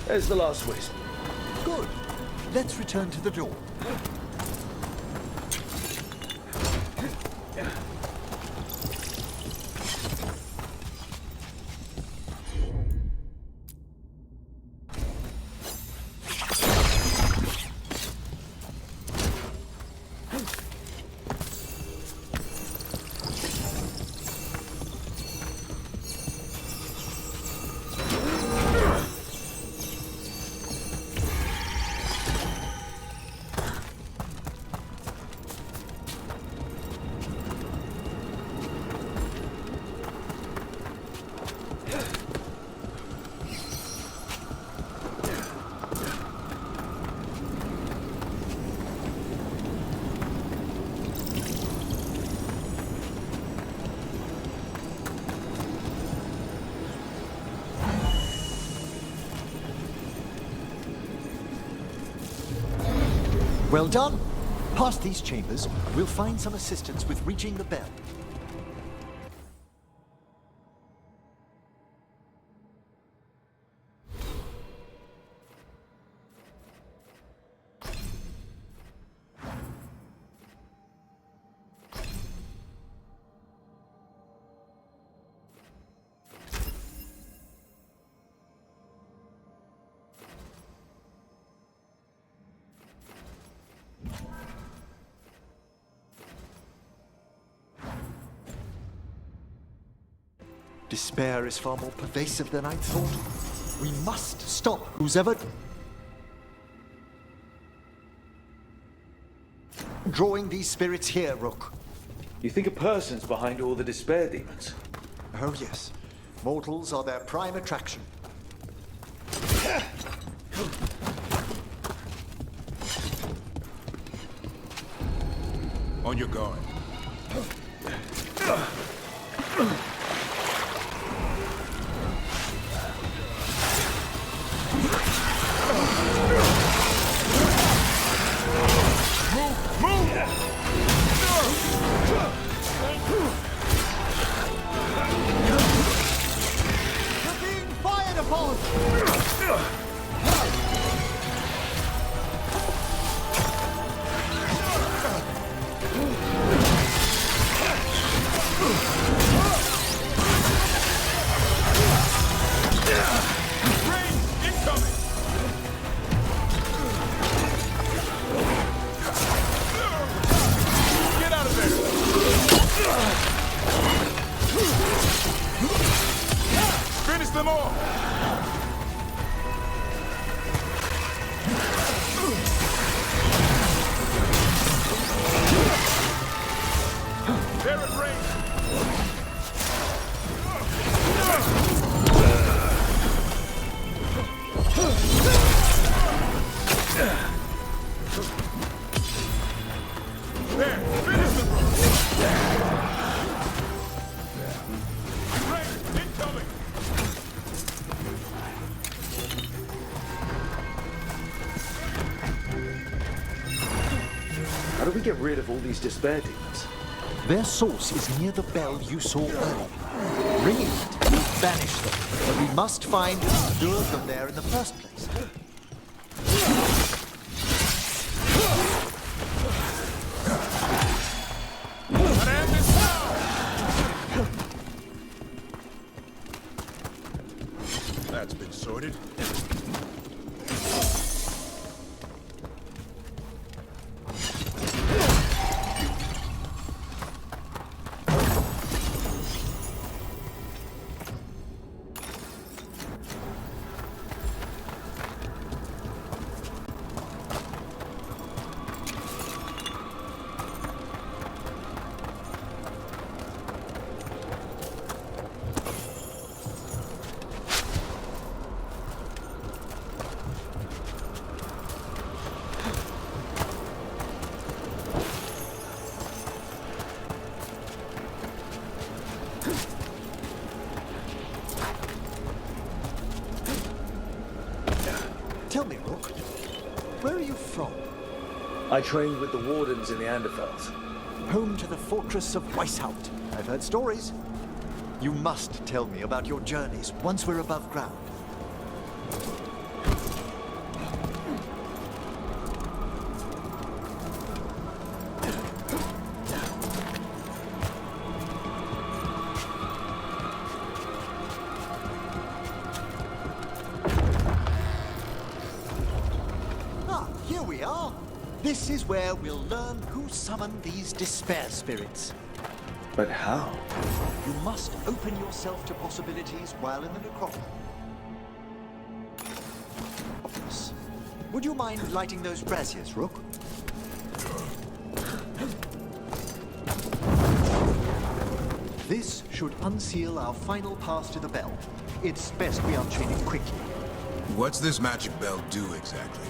There's the last wisp. Good. Let's return to the door. Well done. Past these chambers, we'll find some assistance with reaching the bell. Despair is far more pervasive than I'd thought. We must stop who's ever drawing these spirits here, Rook. You think a person's behind all the despair demons? Oh yes. Mortals are their prime attraction. On your guard. You're being fired upon! Finish them all! They're at range! There! Finish them! Range! Incoming! How do we get rid of all these despair demons? Their source is near the bell you saw earlier. Ringing it will banish them, but we must find who lured them there in the first place. That's been sorted. Tell me, Rook, where are you from? I trained with the wardens in the Anderfels. Home to the fortress of Weishaupt. I've heard stories. You must tell me about your journeys once we're above ground. This is where we'll learn who summoned these despair spirits. But how? You must open yourself to possibilities while in the necropolis. Would you mind lighting those braziers, Rook? This should unseal our final pass to the bell. It's best we unchain it quickly. What's this magic bell do exactly?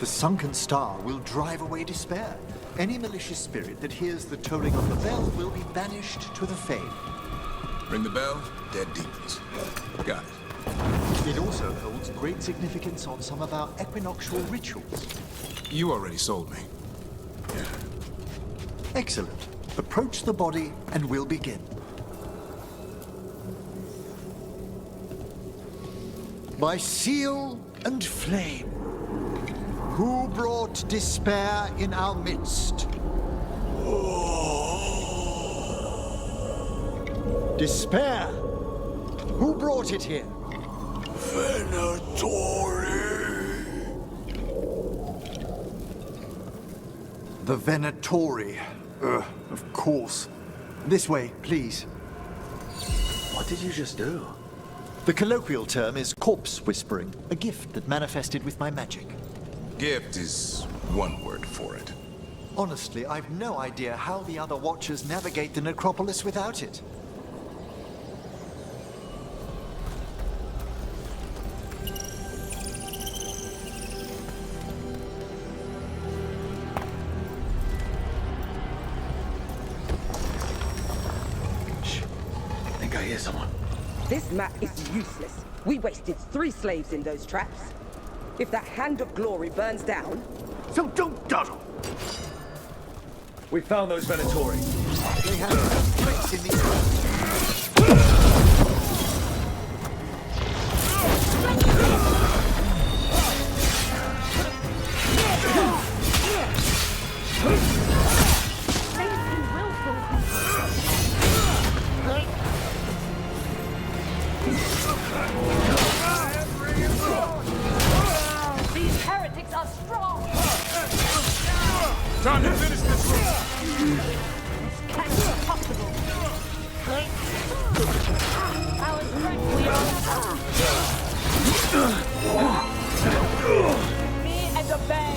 The sunken star will drive away despair. Any malicious spirit that hears the tolling of the bell will be banished to the Fade. Ring the bell, dead demons. Got it. It also holds great significance on some of our equinoctial rituals. You already sold me. Excellent. Approach the body and we'll begin. By seal and flame, who brought despair in our midst? Despair! Who brought it here? Venatori. The Venatori. Of course. This way, please. What did you just do? The colloquial term is corpse whispering, a gift that manifested with my magic. Gift is one word for it. Honestly, I've no idea how the other Watchers navigate the necropolis without it. Shh. I think I hear someone. This map is useless. We wasted 3 slaves in those traps. If that Hand of Glory burns down... So don't dawdle! We found those Venatori. They have no place in these rooms. These heretics are strong! Time to finish this room! Can't be possible! Our strength we are... Me and obey!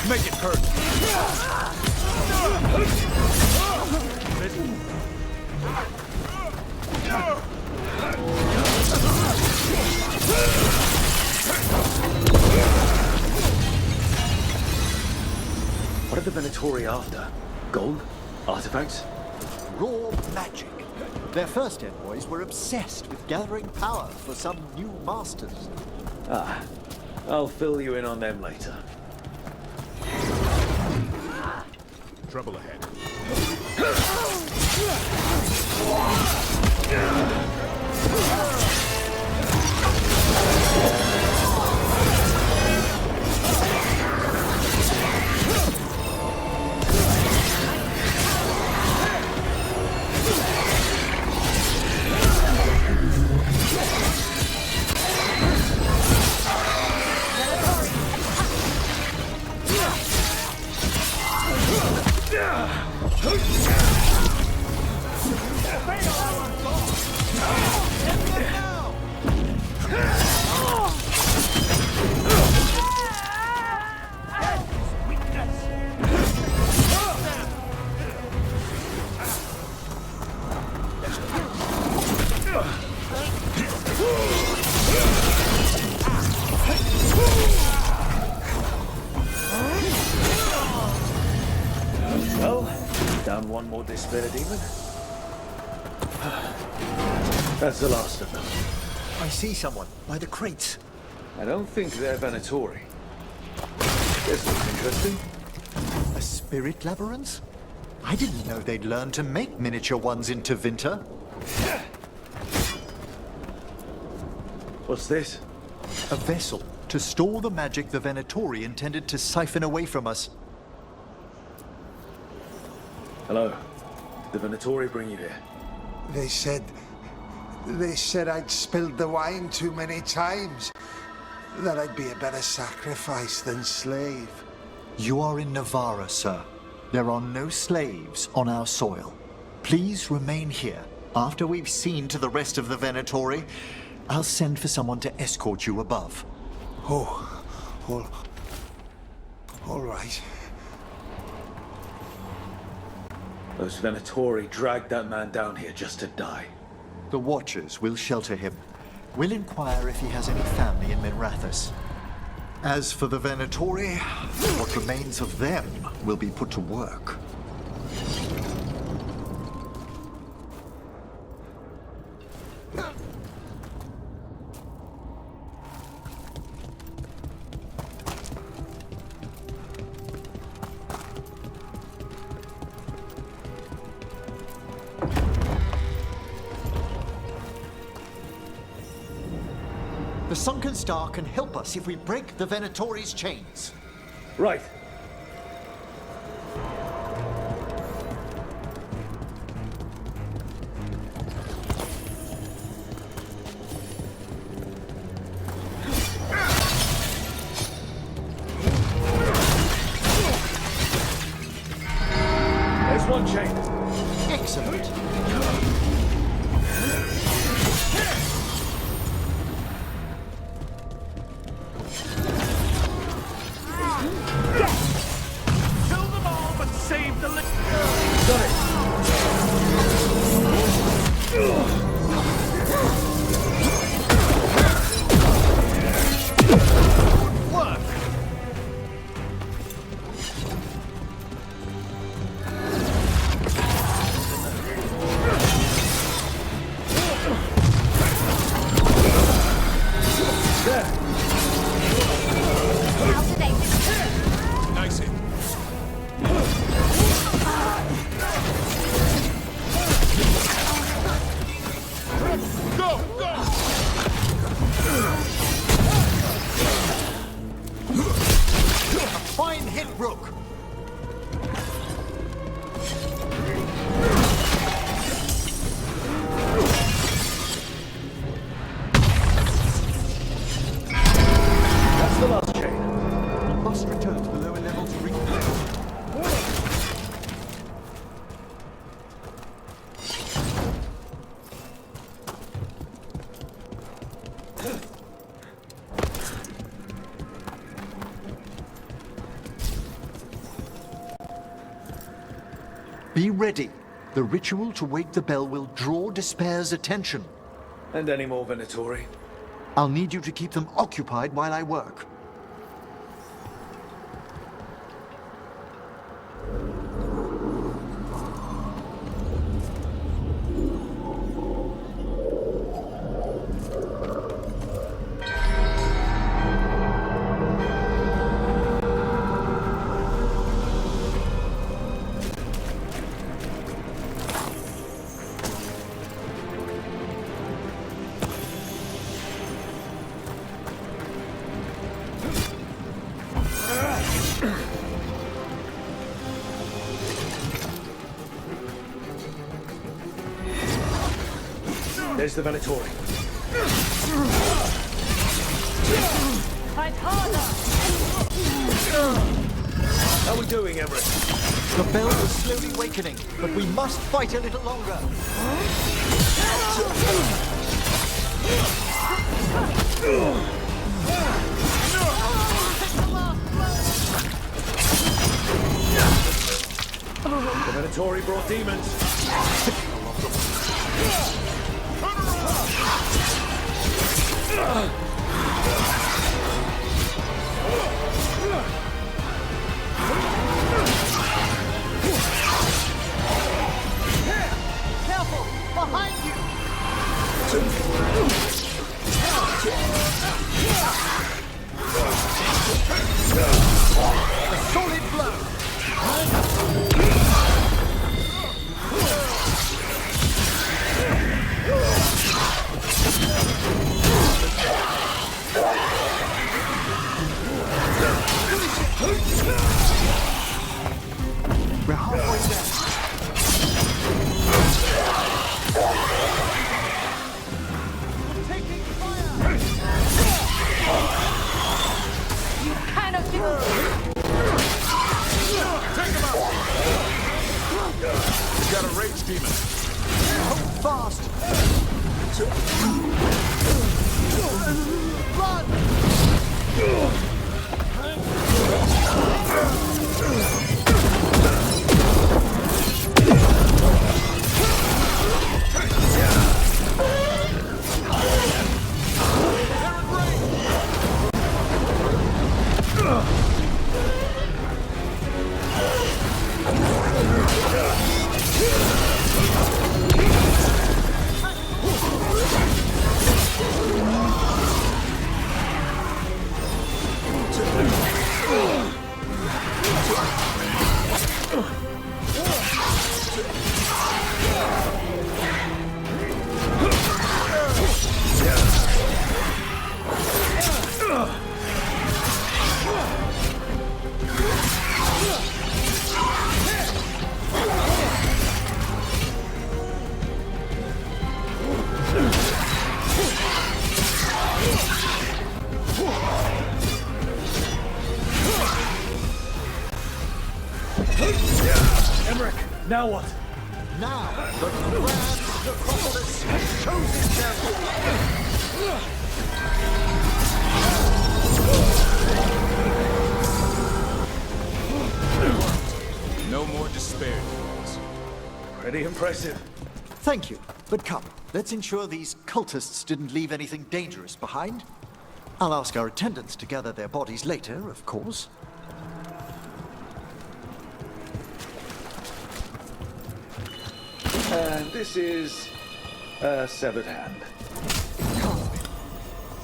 Make it hurt! What are the Venatori after? Gold? Artifacts? Raw magic. Their first envoys were obsessed with gathering power for some new masters. Ah, I'll fill you in on them later. Trouble ahead. Well, down one more despair demon. That's the last of them. I see someone by the crates. I don't think they're Venatori. This looks interesting. A spirit labyrinth? I didn't know they'd learn to make miniature ones in Tevinter. What's this? A vessel to store the magic the Venatori intended to siphon away from us. Hello. Did the Venatori bring you here? They said I'd spilled the wine too many times. That I'd be a better sacrifice than slave. You are in Navarra, sir. There are no slaves on our soil. Please remain here. After we've seen to the rest of the Venatori, I'll send for someone to escort you above. Oh, all right. Those Venatori dragged that man down here just to die. The Watchers will shelter him. We'll inquire if he has any family in Minrathous. As for the Venatori, what remains of them will be put to work. The Sunken Star can help us if we break the Venatori's chains. Right. There's one chain. Excellent. Kill them all, but save the Got it. Work! Nice hit. Go, go! Fine hit, Rook. That's the last chain. We must return to the lower level to recuperate. Be ready. The ritual to wake the bell will draw Despair's attention. And any more Venatori? I'll need you to keep them occupied while I work. There's the Venatori. Fight harder! How are we doing, Emmerich? The bell is slowly wakening, but we must fight a little longer. The Venatori brought demons. Careful! Behind you! A solid blow! got a rage demon. Hold fast! Emmerich, now what? Now, the Grand Necropolis shows itself! No more despair, demons. Pretty impressive. Thank you, but come, let's ensure these cultists didn't leave anything dangerous behind. I'll ask our attendants to gather their bodies later, of course. And this is a severed hand.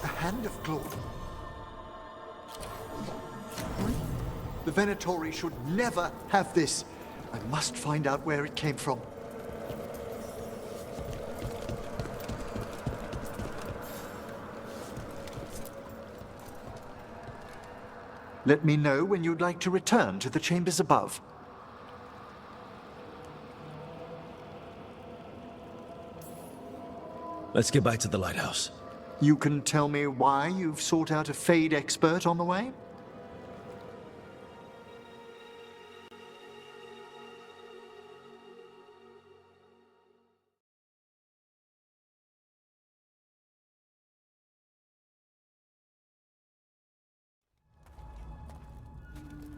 A hand of glory. The Venatori should never have this. I must find out where it came from. Let me know when you'd like to return to the chambers above. Let's get back to the lighthouse. You can tell me why you've sought out a Fade expert on the way?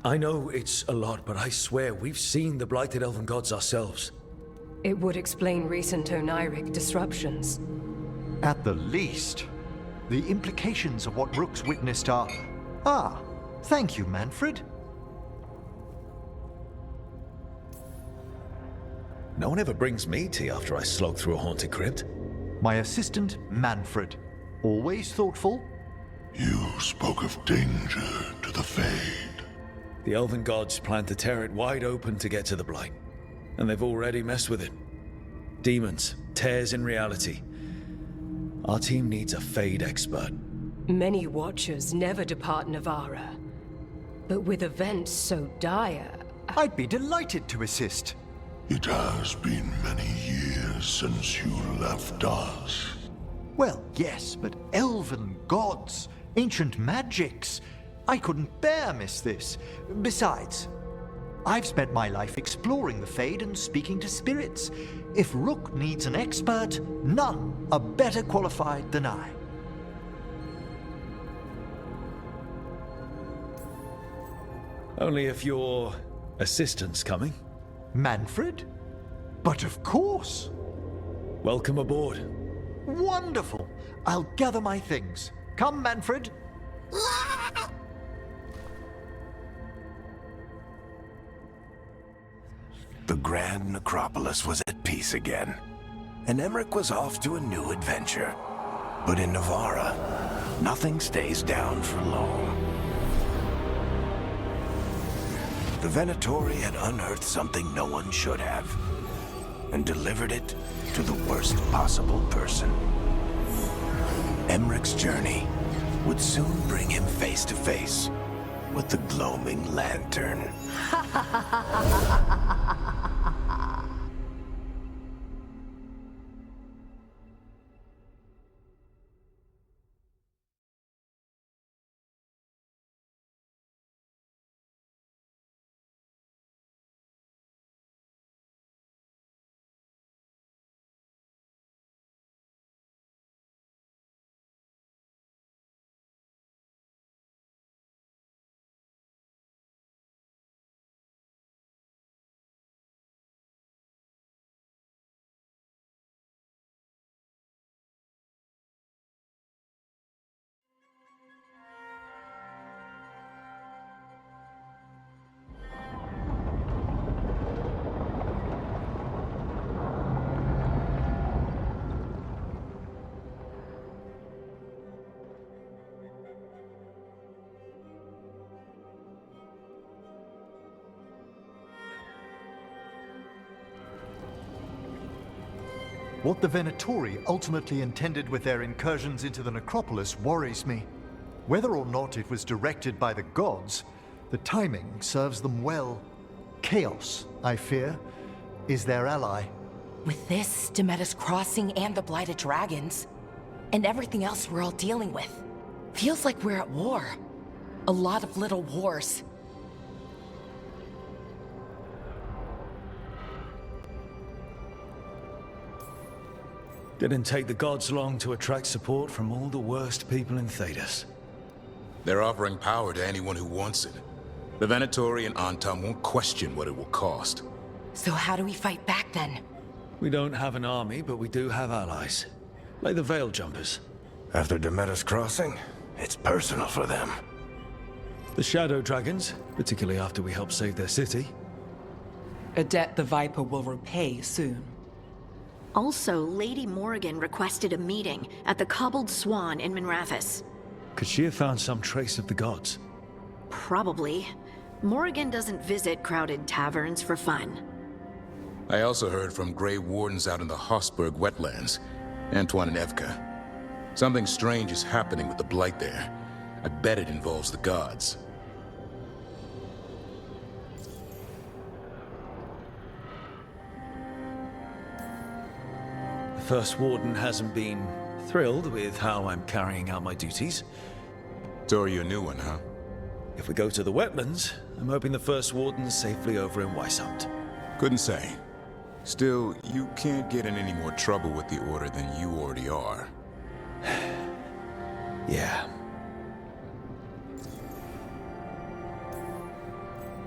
I know it's a lot, but I swear we've seen the blighted elven gods ourselves. It would explain recent Oniric disruptions. At the least, the implications of what Rook's witnessed are... Ah, thank you, Manfred. No one ever brings me tea after I slog through a haunted crypt. My assistant, Manfred. Always thoughtful. You spoke of danger to the Fade. The elven gods plan to tear it wide open to get to the blight. And they've already messed with it. Demons, tears in reality. Our team needs a Fade expert. Many Watchers never depart Navara. But with events so dire... I'd be delighted to assist. It has been many years since you left us. Well, yes, but elven gods, ancient magics. I couldn't bear miss this. Besides, I've spent my life exploring the Fade and speaking to spirits. If Rook needs an expert, none are better qualified than I. Only if your assistant's coming. Manfred? But of course! Welcome aboard. Wonderful! I'll gather my things. Come, Manfred. The Grand Necropolis was at peace again, and Emmerich was off to a new adventure. But in Navara, nothing stays down for long. The Venatori had unearthed something no one should have, and delivered it to the worst possible person. Emmerich's journey would soon bring him face to face with the Gloaming Lantern. What the Venatori ultimately intended with their incursions into the necropolis worries me. Whether or not it was directed by the gods, the timing serves them well. Chaos, I fear, is their ally. With this, Demeter's Crossing and the Blighted Dragons, and everything else we're all dealing with, feels like we're at war. A lot of little wars. Didn't take the gods long to attract support from all the worst people in Thedas. They're offering power to anyone who wants it. The Venatori and Antam won't question what it will cost. So how do we fight back then? We don't have an army, but we do have allies. Like the Veil Jumpers. After Demeter's Crossing, it's personal for them. The Shadow Dragons, particularly after we helped save their city. A debt the Viper will repay soon. Also, Lady Morrigan requested a meeting at the Cobbled Swan in Minrathous. Could she have found some trace of the gods? Probably. Morrigan doesn't visit crowded taverns for fun. I also heard from Grey Wardens out in the Hossberg wetlands, Antoine and Evka. Something strange is happening with the Blight there. I bet it involves the gods. The First Warden hasn't been thrilled with how I'm carrying out my duties. So are you a new one, huh? If we go to the wetlands, I'm hoping the First Warden's safely over in Weishaupt. Couldn't say. Still, you can't get in any more trouble with the Order than you already are. Yeah.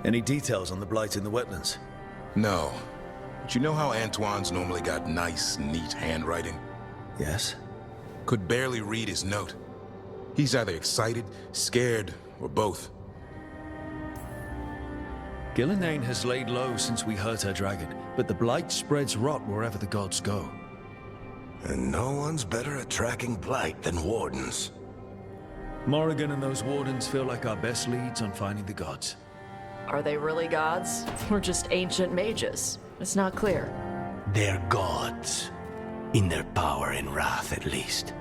Any details on the Blight in the wetlands? No. But you know how Antoine's normally got nice, neat handwriting? Yes. Could barely read his note. He's either excited, scared, or both. Gillenane has laid low since we hurt her dragon, but the Blight spreads rot wherever the gods go. And no one's better at tracking Blight than Wardens. Morrigan and those Wardens feel like our best leads on finding the gods. Are they really gods? Or just ancient mages? It's not clear. They're gods. In their power and wrath, at least.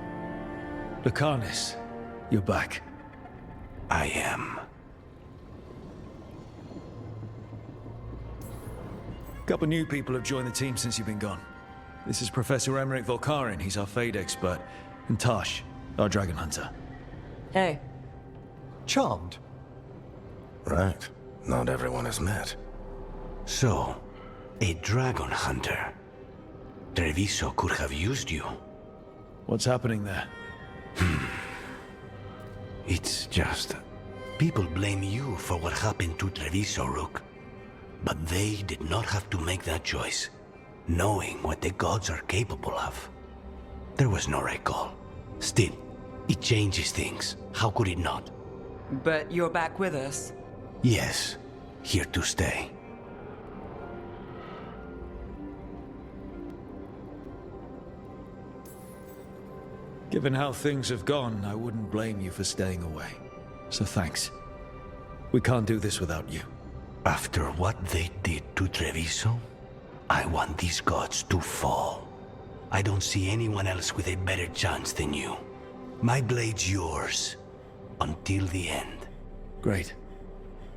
Lucanus, you're back. I am. Couple new people have joined the team since you've been gone. This is Professor Emmerich Volkarin, he's our Fade expert. And Tash, our Dragon Hunter. Hey. Charmed. Right. Not everyone has met. So, a Dragon Hunter. Treviso could have used you. What's happening there? It's just... people blame you for what happened to Treviso, Rook. But they did not have to make that choice, knowing what the gods are capable of. There was no recall. Still, it changes things. How could it not? But you're back with us. Yes, here to stay. Given how things have gone, I wouldn't blame you for staying away. So thanks. We can't do this without you. After what they did to Treviso, I want these gods to fall. I don't see anyone else with a better chance than you. My blade's yours. Until the end. Great.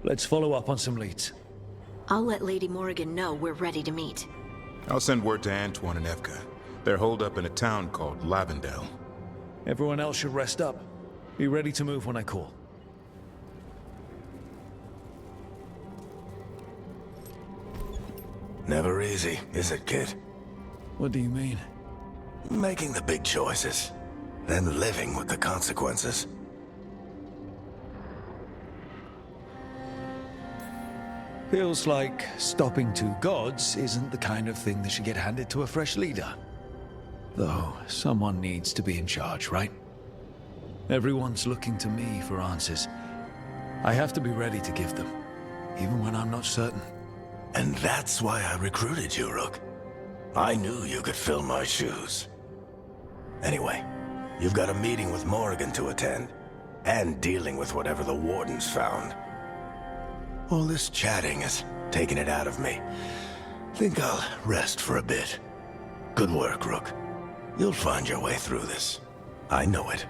Let's follow up on some leads. I'll let Lady Morrigan know we're ready to meet. I'll send word to Antoine and Evka. They're holed up in a town called Lavendel. Everyone else should rest up. Be ready to move when I call. Never easy, is it, kid? What do you mean? Making the big choices, then living with the consequences. Feels like stopping two gods isn't the kind of thing that should get handed to a fresh leader. Though, someone needs to be in charge, right? Everyone's looking to me for answers. I have to be ready to give them, even when I'm not certain. And that's why I recruited you, Rook. I knew you could fill my shoes. Anyway, you've got a meeting with Morrigan to attend, and dealing with whatever the Wardens found. All this chatting has taken it out of me. Think I'll rest for a bit. Good work, Rook. You'll find your way through this. I know it.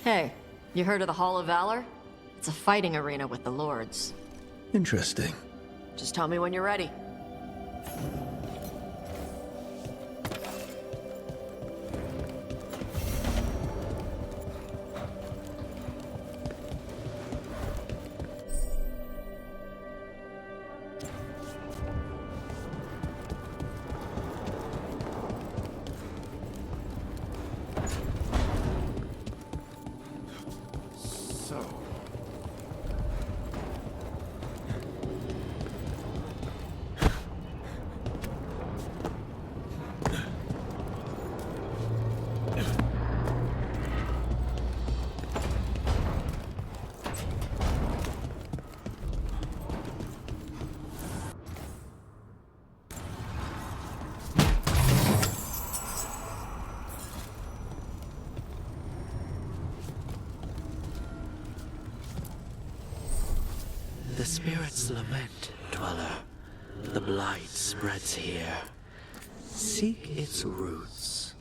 Hey, you heard of the Hall of Valor? It's a fighting arena with the Lords. Interesting. Just tell me when you're ready. The spirits lament, Dweller. The blight spreads here. Seek its roots.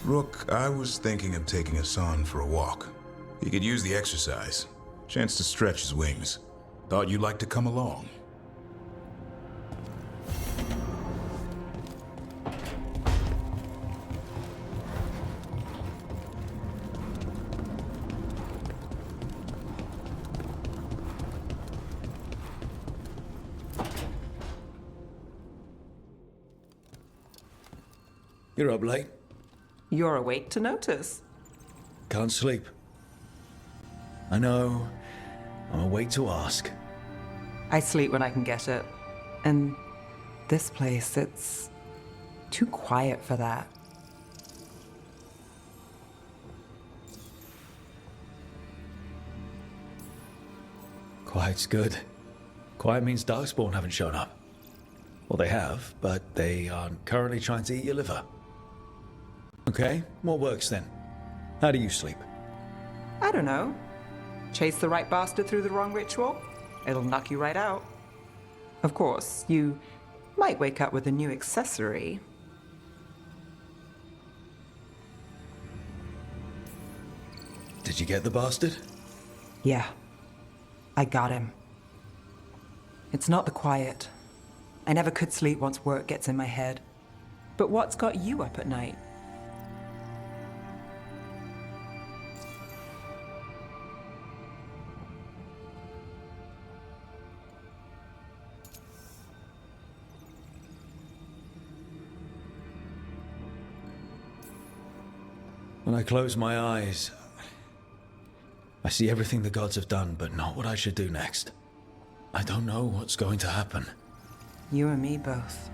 Rook, I was thinking of taking Hassan for a walk. He could use the exercise. Chance to stretch his wings. Thought you'd like to come along. You're up late. You're awake to notice. Can't sleep. I know. I'm awake to ask. I sleep when I can get it. And this place, it's too quiet for that. Quiet's good. Quiet means Darkspawn haven't shown up. Well, they have, but they aren't currently trying to eat your liver. Okay, what works then? How do you sleep? I don't know. Chase the right bastard through the wrong ritual? It'll knock you right out. Of course, you might wake up with a new accessory. Did you get the bastard? Yeah. I got him. It's not the quiet. I never could sleep once work gets in my head. But what's got you up at night? When I close my eyes, I see everything the gods have done, but not what I should do next. I don't know what's going to happen. You and me both.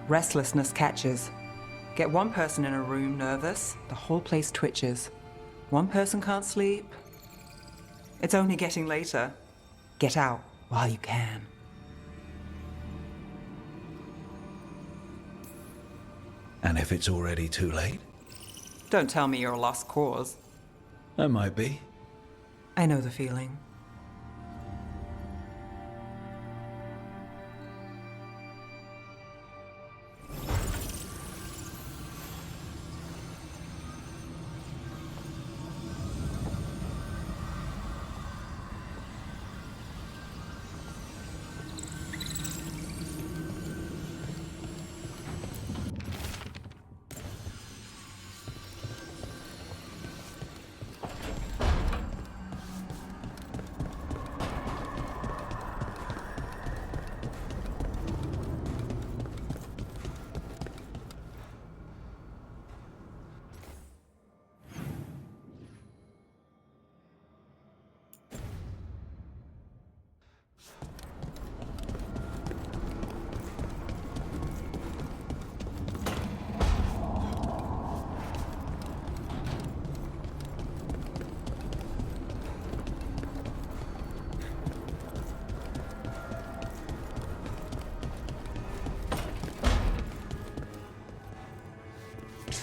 Restlessness catches. Get one person in a room nervous, the whole place twitches. One person can't sleep. It's only getting later. Get out while you can. And if it's already too late? Don't tell me you're a lost cause. I might be. I know the feeling.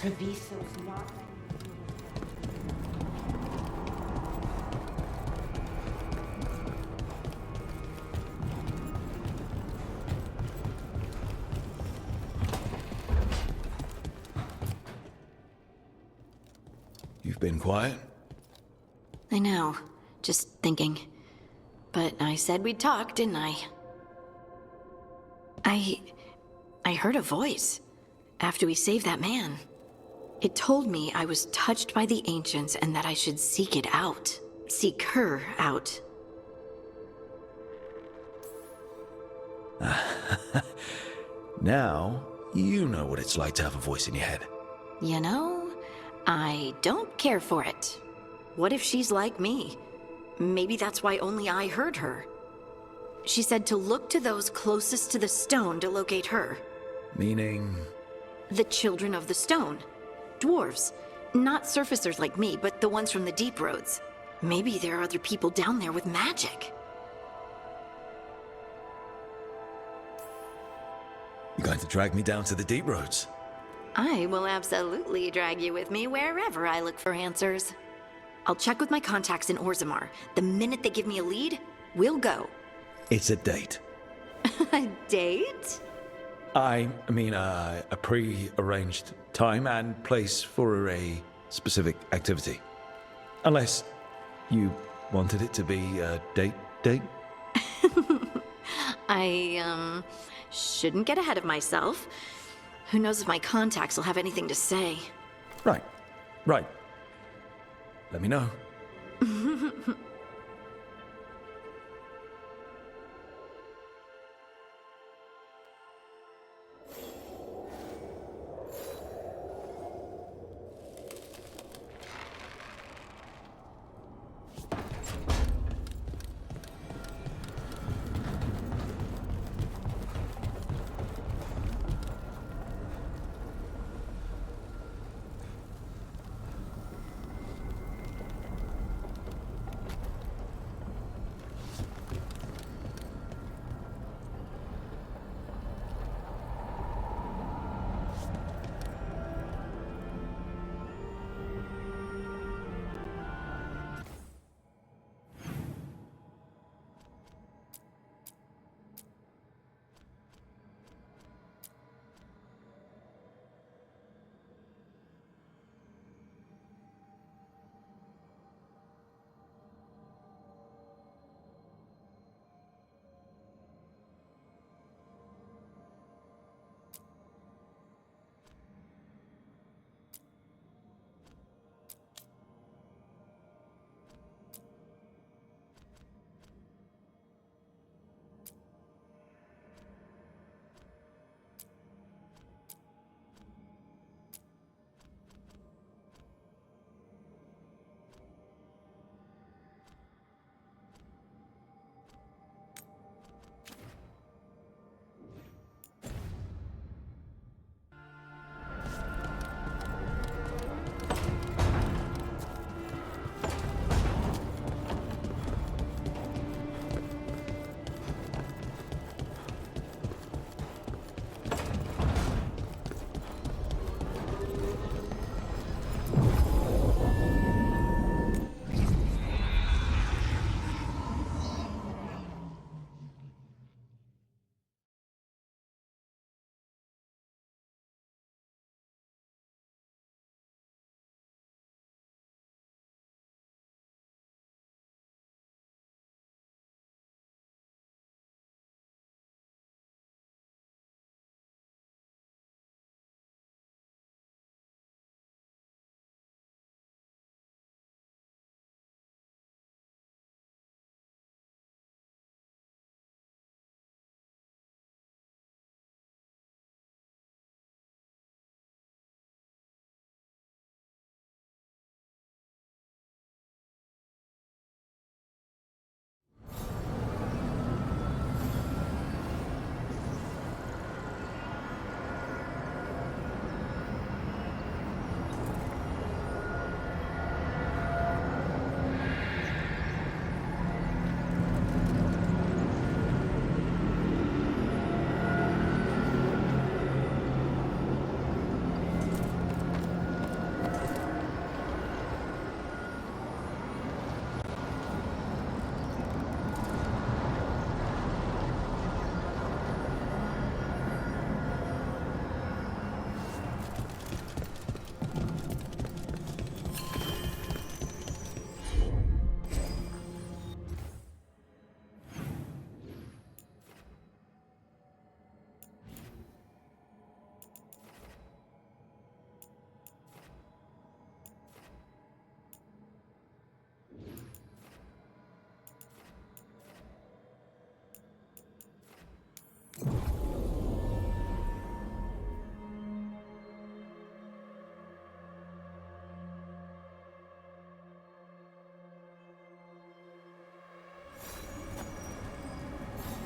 Treviso's not. You've been quiet? I know. Just thinking. But I said we'd talk, didn't I? I heard a voice after we saved that man. It told me I was touched by the ancients and that I should seek it out. Seek her out. Now, you know what it's like to have a voice in your head. You know, I don't care for it. What if she's like me? Maybe that's why only I heard her. She said to look to those closest to the stone to locate her. Meaning? The children of the stone. Dwarves. Not surfacers like me, but the ones from the deep roads. Maybe there are other people down there with magic. You're going to drag me down to the deep roads? I will absolutely drag you with me wherever I look for answers. I'll check with my contacts in Orzammar. The minute they give me a lead, we'll go. It's a date. A date? I mean, a pre-arranged time and place for a specific activity. Unless you wanted it to be a date? I, shouldn't get ahead of myself. Who knows if my contacts will have anything to say. Right. Let me know.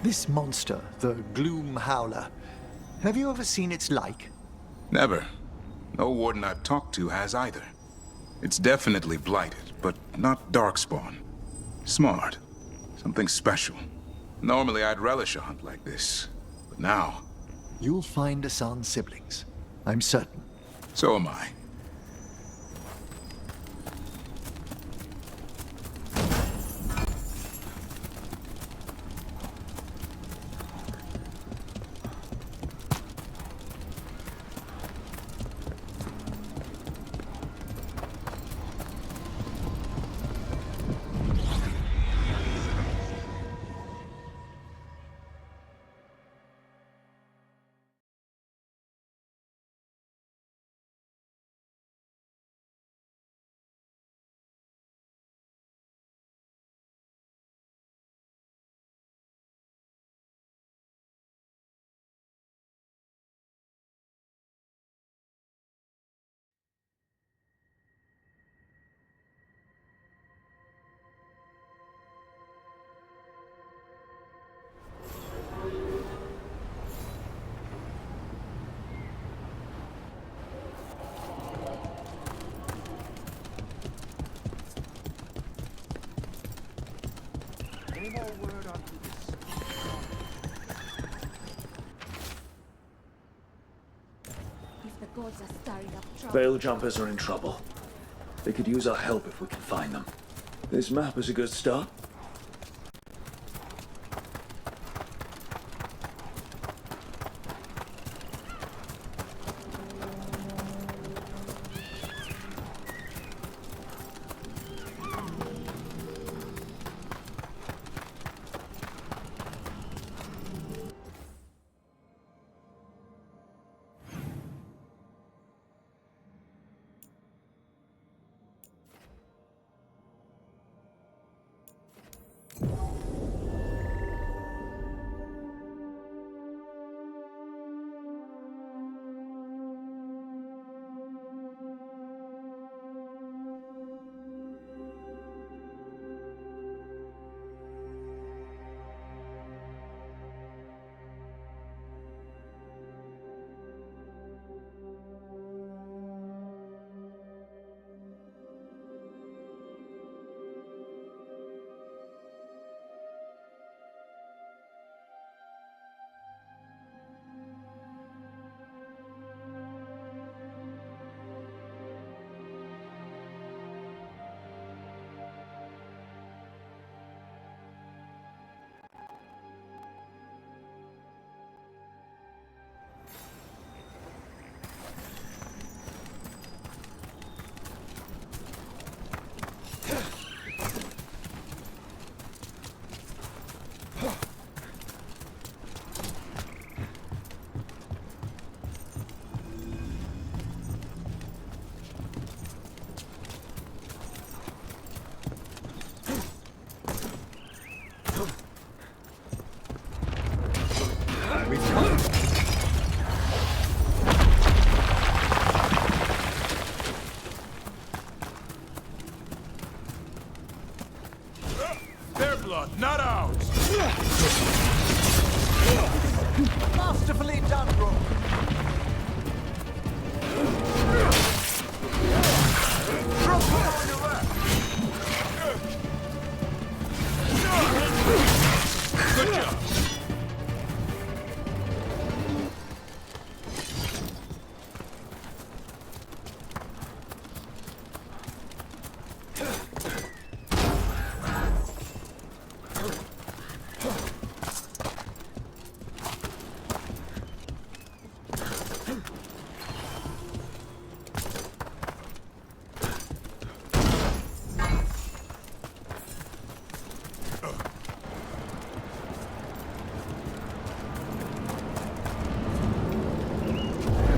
This monster, the Gloom Howler, have you ever seen its like? Never. No warden I've talked to has either. It's definitely blighted, but not Darkspawn. Smart. Something special. Normally I'd relish a hunt like this, but now... You'll find Asan's siblings, I'm certain. So am I. Veil Jumpers are in trouble. They could use our help if we can find them. This map is a good start. Their blood, not ours! Masterfully done, bro. Good job!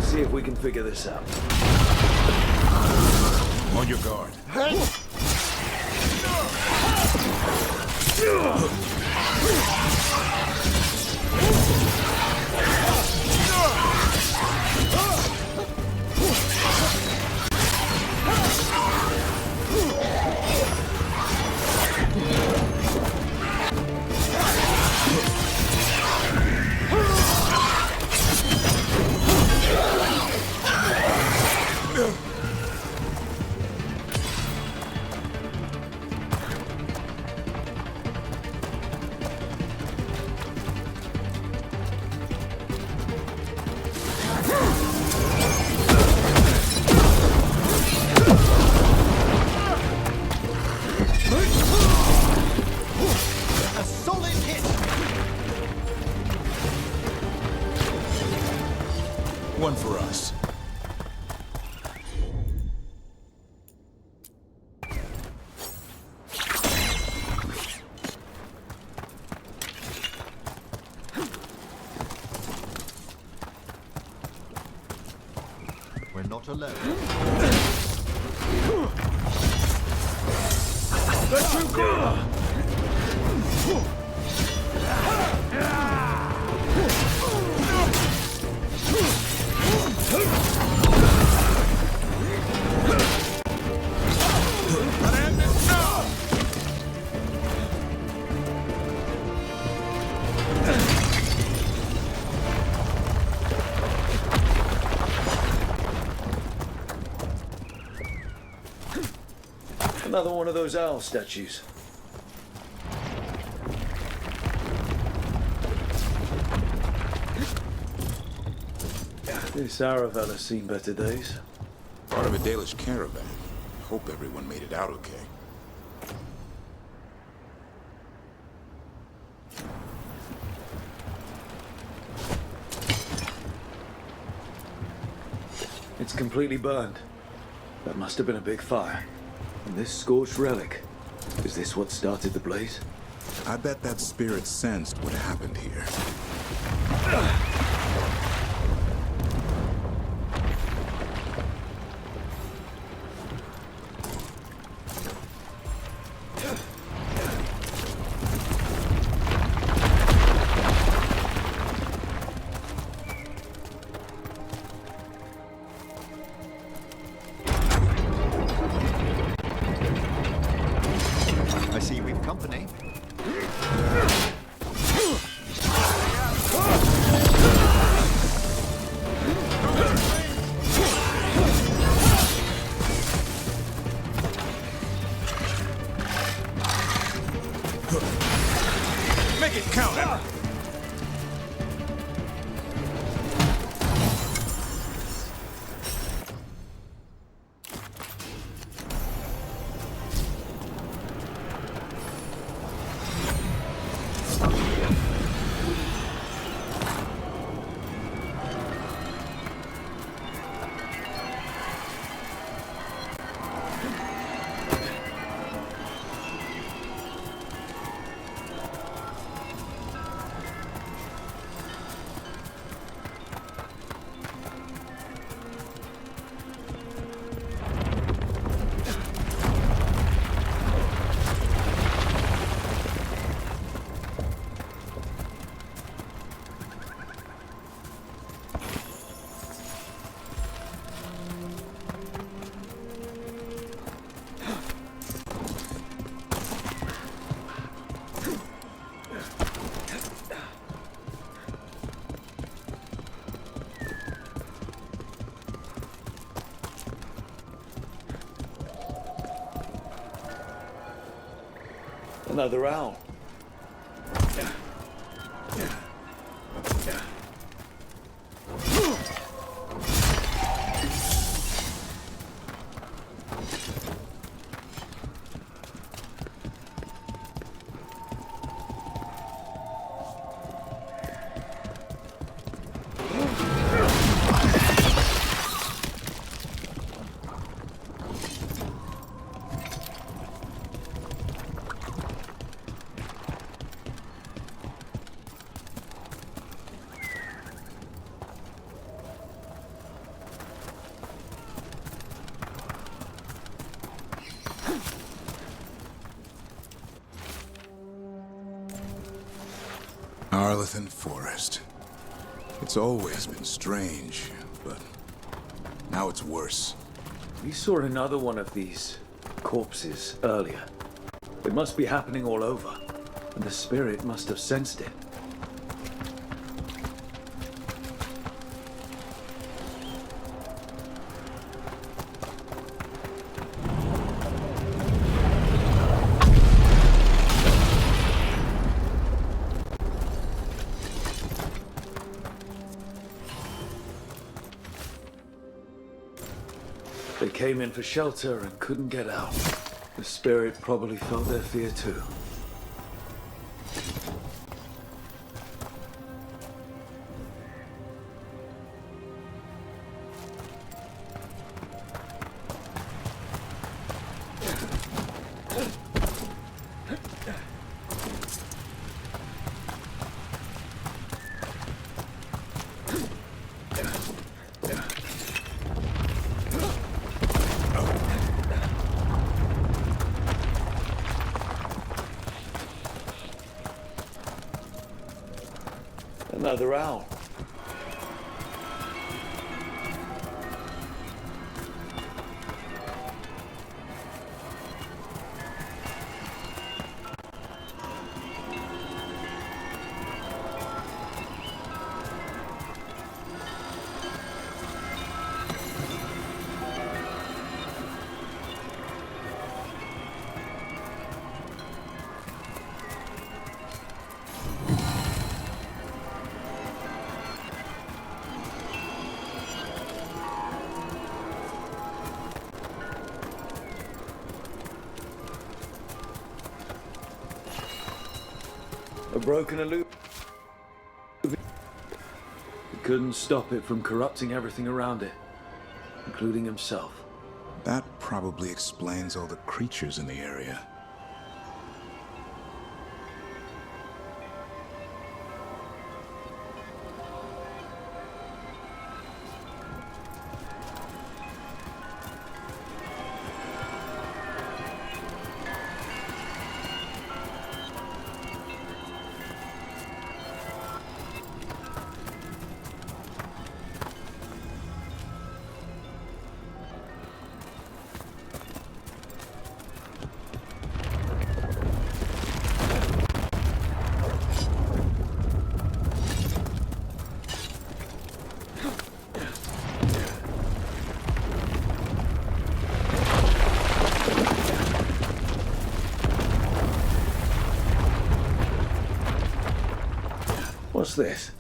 See if we can figure this out. On your guard. alone. Let you go! Another one of those owl statues. This Aravella's seen better days. Part of a Dalish caravan. Hope everyone made it out okay. It's completely burned. That must have been a big fire. And this scorched relic, is this what started the blaze? I bet that spirit sensed what happened here. I see we've company. Make it count, Emma! Another owl. Arlathan Forest. It's always been strange, but now it's worse. We saw another one of these corpses earlier. It must be happening all over, and the spirit must have sensed it. They came in for shelter and couldn't get out. The spirit probably felt their fear too. Another owl. A broken illusion. He couldn't stop it from corrupting everything around it, including himself. That probably explains all the creatures in the area. What's this?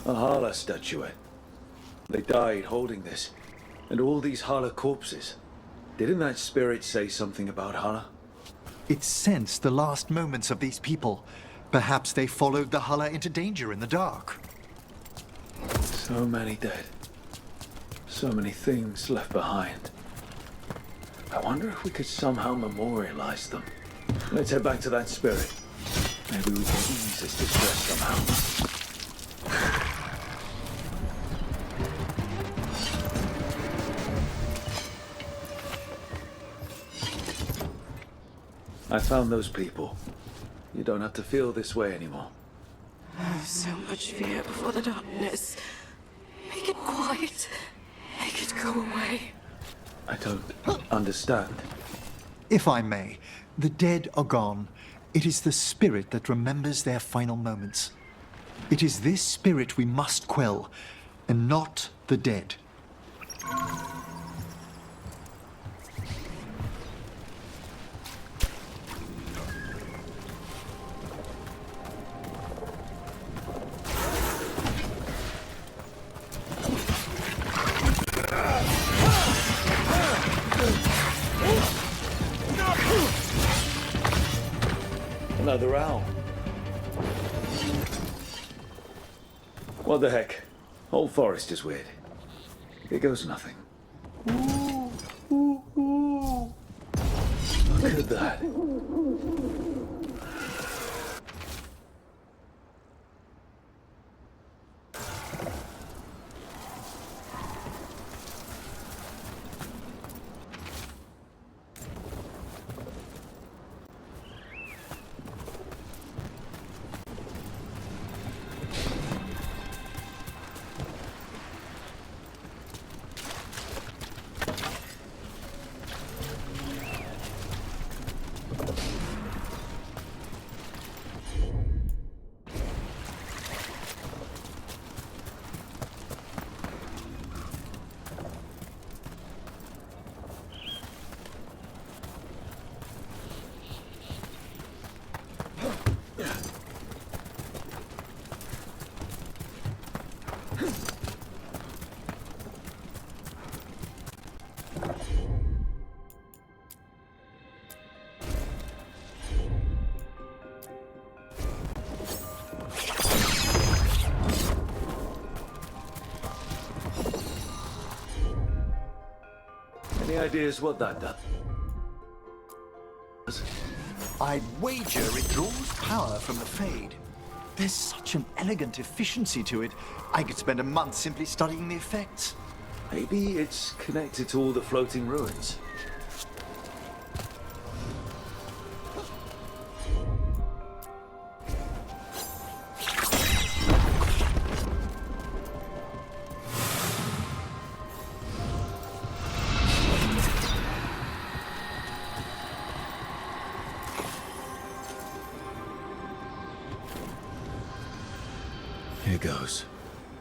A Hala statuette. They died holding this. And all these Hala corpses. Didn't that spirit say something about Hala? It sensed the last moments of these people. Perhaps they followed the Hala into danger in the dark. So many dead. So many things left behind. I wonder if we could somehow memorialize them. Let's head back to that spirit. Maybe we can ease his distress somehow. I found those people. You don't have to feel this way anymore. So much fear before the darkness. Make it quiet. Make it go away. I don't understand. If I may, the dead are gone. It is the spirit that remembers their final moments. It is this spirit we must quell, and not the dead. Another owl. What the heck? Whole forest is weird. Here goes nothing. Look at that. Any ideas what that does? I'd wager it draws power from the Fade. There's such an elegant efficiency to it, I could spend a month simply studying the effects. Maybe it's connected to all the floating ruins. Here goes.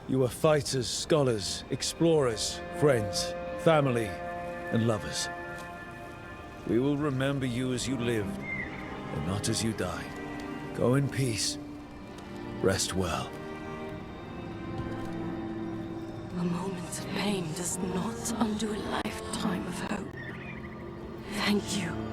You are fighters, scholars, explorers, friends, family, and lovers. We will remember you as you lived, and not as you died. Go in peace. Rest well. A moment of pain does not undo a lifetime of hope. Thank you.